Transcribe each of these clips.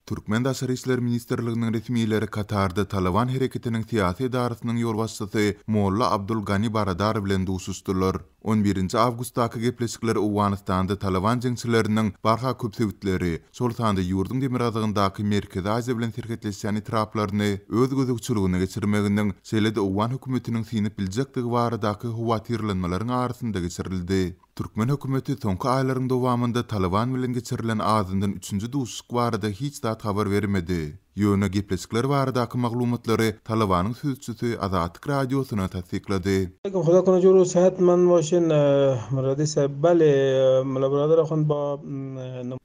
Türkmen Daşary işler ministrliginiň resmiýetleri Katarda Taliban hereketiniň siyasi idarysynyň ýol başçysy Molla Abdul Gani Baradar bilen duşuşdylar. 11 awgustdaky gepleşikler Awganistanda Taliban jeňçileriniň barha köp sebitleri, şol sanda ýurdun demirazygyndaky Merkezi Aziýa bilen serhetleşýän itiraplaryny öz gözükçüligine geçirmeginiň şeýle-de Awgan hökümetiniň sinip biljekdigi baradaky howatyrlanmalaryň arasynda geçirildi. Türkmen hökümeti soňky aýlaryň dowamında Taliban bilen geçirilen azyndan 3-nji duşuşyk barada hiç dat habar bermedi. Ýöne gepleşikler baradaky maglumatlary Talibanyň sözçüsi Azatlyk radiosyna tasdiklady. خدا کنه جو رو صحتمند باشین مرادی صاحب بله ملا برادر خون با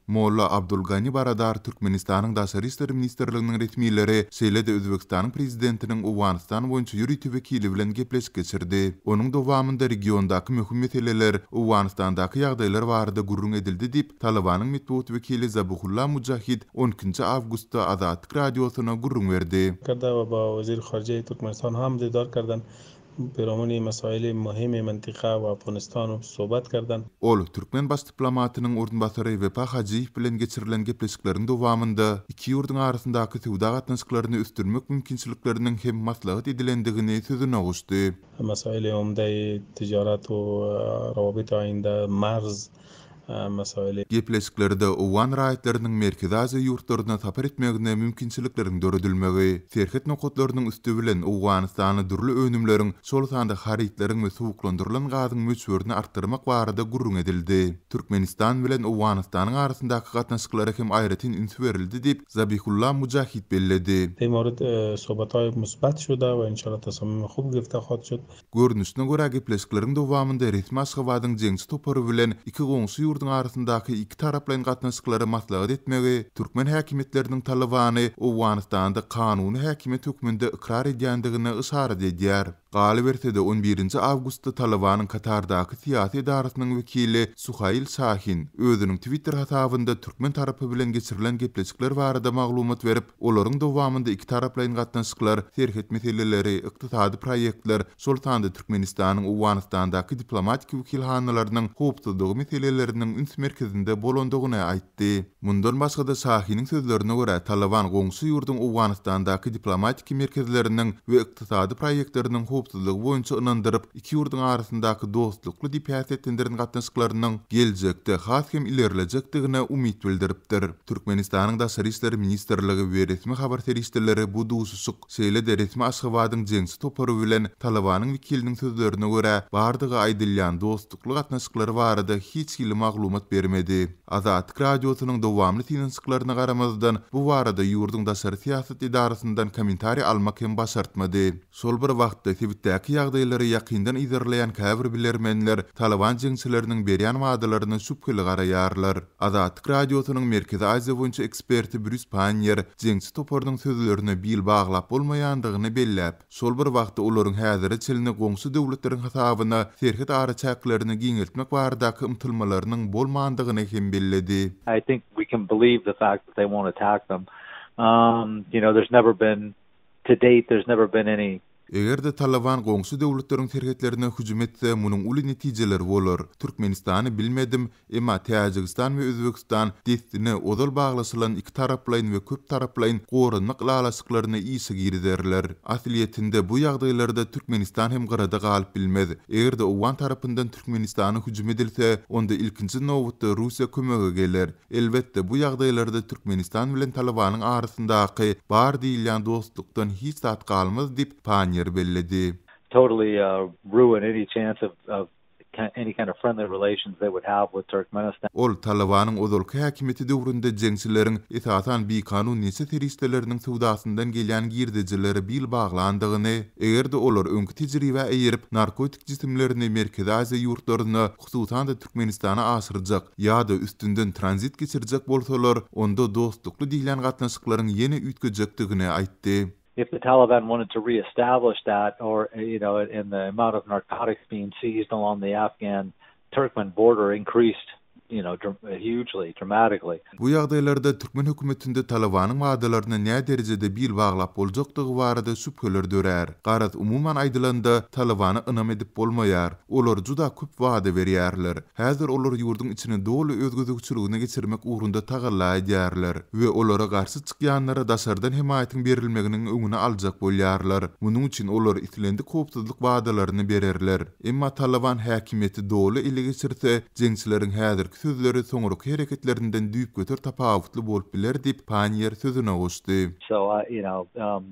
Molla Abdul Gani Baradar Türkmenistanyň Daşary işler ministrliginiň resmiýetleri şeýle-de Özbekistanyň prezidentiniň Awganistan boýunça ýürütýän wekili bilen gepleşik geçirdi. Onuň dowamında regiondaky möhüm meseleler, Awganistandaky ýagdaýlar barada gurrun edildi diýip Talibanyň medeniýet wekili Zabihullah Mujahid 12 awgustda Azatlyk radiosyna gurrun berdi. کرده و با وزیر خارجه ترکمنستان هم دیدار کردن پیرامون مسائل مهم منطقه و افغانستان رو صحبت کردن. Ol Türkmen baş diplomatynyň ordunbasary Vefa Hajiýew bilen geçirilen gepleşikleriň dowamında iki ýurdun arasyndaky sowda gatnaşyklaryny üstürmek mümkinçilikleriniň hem maslahat edilendigini sözüne goşdy. مسائل عمده تجارت و روابط آینده مرز مسائل Gepleşiklerde Awgan raýatlarynyň Merkezi Aziýa ýurtlaryna tapar etmegine mümkinçilikleriň döredilmegi, serhet nokotlarynyň üstü bilen Awganistany dürli önümleriň, şol sanda harytlaryň we suwuklandyrylan gazyň möçberini artdyrmak barada gurrun edildi. Türkmenistan bilen Awganistanyň arasyndaky gatnaşyklary hem aýratyn üns berildi diýip Zabihullah Mujahid belledi. در مورد صحبت‌های مثبت شده و انشالله تصامیم خوب گرفته خواهد شد. Görnüşine görä gepleşikleriň dowamında resmi Aşgabatyň jeňsi topary bilen iki goňşy ýurdun arasyndaky iki taraplaryň gatnaşyklary maslahat etmegi, Türkmen häkimetleriniň Talibany Awganistanda kanuny häkimet hökmünde ikrar edýändigine işaret edýär. Galy berse de 11 awgustda Talibanyň Katardaky siyasi idarasynyň wekili Suhail Şahin özüniň Twitter hasabynda Türkmen tarapy bilen geçirilen gepleşikler barada maglumat berip, olaryň dowamında iki taraplaryň gatnaşyklar, serhet meseleleri, ykdysady proýektler, şol sanda Türkmenistanyň Awganistandaky diplomatik wekilhanalarynyň howpsuzlygy meseleleriniň üns merkezinde bolandygyny aýtdy. Mundan başga da Şahiniň sözlerine görä Taliban goňşy ýurdun Awganistandaky diplomatik merkezleriniň we ykdysady proýektleriniň howpsuzlygy boýunça ynandyryp, iki ýurdun arasyndaky dostlukly diplomatiýatyň gatnaşyklarynyň geljekde has hem ilerlejekdigine umyt bildiripdir. Türkmenistanyň Daşary işler ministrligi we resmi habar serişleri bu duşuşyk şeýle-de resmi Aşgabatyň jeňsi topary bilen Talibanyň wekiliniň sözlerine görä bardygy aýdylýan dostlukly gatnaşyklary barada hiç hili maglumat bermedi. Azatlyk radiosynyň dowamly tinçliklaryna garamazdan bu barada ýurdun daşary siýasat idarasyndan kommentari almak hem başartmady. Şol bir wagtda Twitterdäki ýagdaýlary ýakyndan izleýän käbir bilermenler Taliban jeňçileriniň berýän wagdalaryny şüpheli garaýarlar. Azatlyk radiosynyň Merkezi Aziýa boýunça eksperti Bruce Panier jeňçi toparynyň sözlerini bil baglap bolmaýandygyny belläp, şol bir wagtda olaryň häziri çelini goňşy döwletleriň hasabyna serhet araçaklaryny giňeltmek baradaky ymtylmalarynyň bolmandygyny hem belledi. I think we can believe the fact that they won't attack them. There's never been any Eger de Taliban goňşy döwletleriň serhetlerine hüjüm etse, munyň uly netijeleri bolar. Türkmenistany bilmedim, emma Täjikistan we Özbekistan destine odal baglasylan iki taraplaryň we köp taraplaryň gorunlyk lalasyklaryna ýyşy girderler. Asliýetinde bu ýagdaýlarda Türkmenistan hem garada galyp bilmez. Eger de Awgan tarapyndan Türkmenistana hüjüm edilse, onda ilkinji nowatda Russiýa kömegi geler. Elbetde bu ýagdaýlarda Türkmenistan bilen Talibanyň arasyndaky bar diýilýän dostlukdan hiç zat galmaz diýip Panier belledi. Totally ruin any chance of any kind of friendly relations they would have with Turkmenistan. Ol Talibanyň ozalky häkimeti döwründe jeňçileriň esasan bir kanun nese teristleriniň sowdasyndan gelýän girdijileri bil baglandygyny, egerde olar öňkü tejribe eýerip narkotik jisimlerini Merkezi Aziýa ýurtlaryna, hususan da Türkmenistana aşyrjak ýa-da üstünden tranzit geçirjek bolsalar, onda dostlukly diýilen gatnaşyklaryň ýene üýtgejekdigini aýtdy. If the Taliban wanted to reestablish that, or in the amount of narcotics being seized along the Afghan-Turkmen border increased, hugely, dramatically. Bu ýagdaýlarda Türkmen hökümetinde Talabanyň wagdalaryna näme derejede bil baglap boljakdygy barada şüpheler dörer. Garat umuman aýdylanda Talabany ynam edip bolmaýar. Olar juda köp wagda berýärler. Häzir olar ýurdun içine dolu özgödükçiligine geçirmek uğrunda tagalla edýärler we olara garşy çykýanlara daşardan himayatyň berilmeginiň öňüne aljak bolýarlar. Munuň üçin olar itilendi koptuzlyk wagdalaryny bererler. Emma Taliban häkimiýeti dolu ele geçirse, jeňçileriň häzirki sözleri soňruk hereketlerinden düýp götür tapawutly bolup biler diýip Panier sözüne goşdy. So,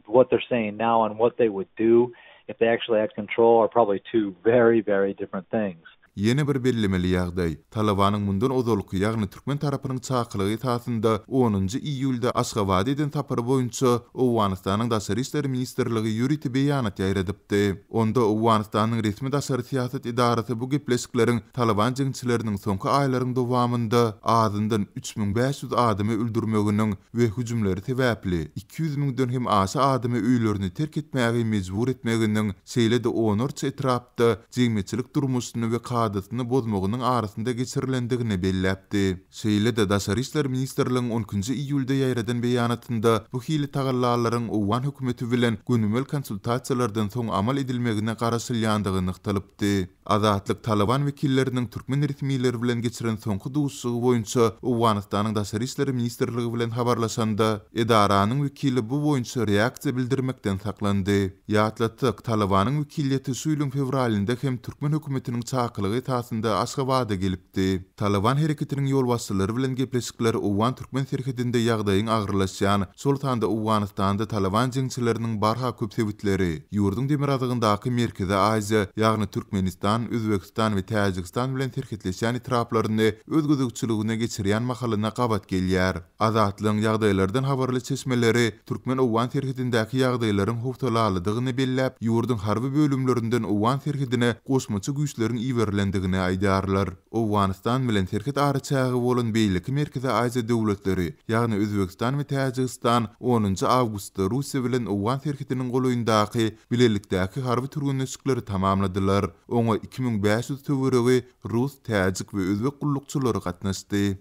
what they're saying now and what they would do if they actually had control are probably two very, very different things. Yeni bir bellemeli ýagdaý. Talabanyň mundan ozalky, ýagny Türkmen tarapynyň çakylygy esasynda 10-njy iýulda Aşgabatydan tapary boýunça Owganystanyň Daşary işleri ministrligi ýüriti beýanat ýaýradypdy. Onda Owganystanyň resmi daşary siýasat idarasy bu gepleşikleriň Taliban jeňçileriniň soňky aýlaryň dowamında azyndan 3500 adamy öldürmeginiň we hüjümleri sebäpli 200 000-den hem aşa adamy öýlerini terk etmäge mejbur etmeginiň şeýle-de onurça etrapda jeňmeçilik durmuşyny we adatyny bozmagynyň arasynda geçirilendigini belläpdi. Şeýle-de Daşary işleri ministrligiň 10-njy iýulda ýaýradan beýanatynda bu hili tagallalaryň Owgan hökümeti bilen günümel konsultasiýalardan soň amal edilmegine garaşylýandygyny nyktaladypdy. Azatlyk Taliban wekilleriniň türkmen resmiýetleri bilen geçiren soňky duşsugy boýunça Owganystanyň Daşary işleri ministrligi bilen habarlaşanda edaranyň wekili bu boýunça reaksiýa bildirmekden saklandy. Ýatlatdyk Talibanyň wekiliýeti şu ýylyň fevralynda hem türkmen hökümetiniň çakylygy esasynda Aşgabatda gelipdi. Taliban hereketiniň ýolbaşçylary bilen gepleşikler Owgan türkmen serhedinde ýagdaýyň agyrlaşýan, şol tanda Owganystanda Taliban jeňçileriniň barha köp sebitleri, ýurdun demir adygyndaky Merkezi Aziýa, ýagny Türkmenistan, Özbekistan we Täjikistan bilen serhetleşýän etraplaryny özgödükçiligine geçirýän mahalyna gabat gelýär. Azatlygyň ýagdaýlardan habarly çeşmeleri Türkmen Owgan serhedindäki ýagdaýlaryň howtalalydygyny belläp, ýurdun harby bölümlerinden Owgan serhedine goşmaçy güýçleriň iýerlendigini aýdarlar. Owganystan bilen serhet araçagy bolan beýleki Merkezi Aziýa döwletleri, ýagny Özbekistan we Täjikistan 10-njy awgustda Russiýa bilen Owgan serhetiniň golaýyndaky bilelikdäki harby türgünleşikleri tamamladylar. Oňa 2500 töweregi Rus, Täjik we Özbek gullukçylary gatnaşdy.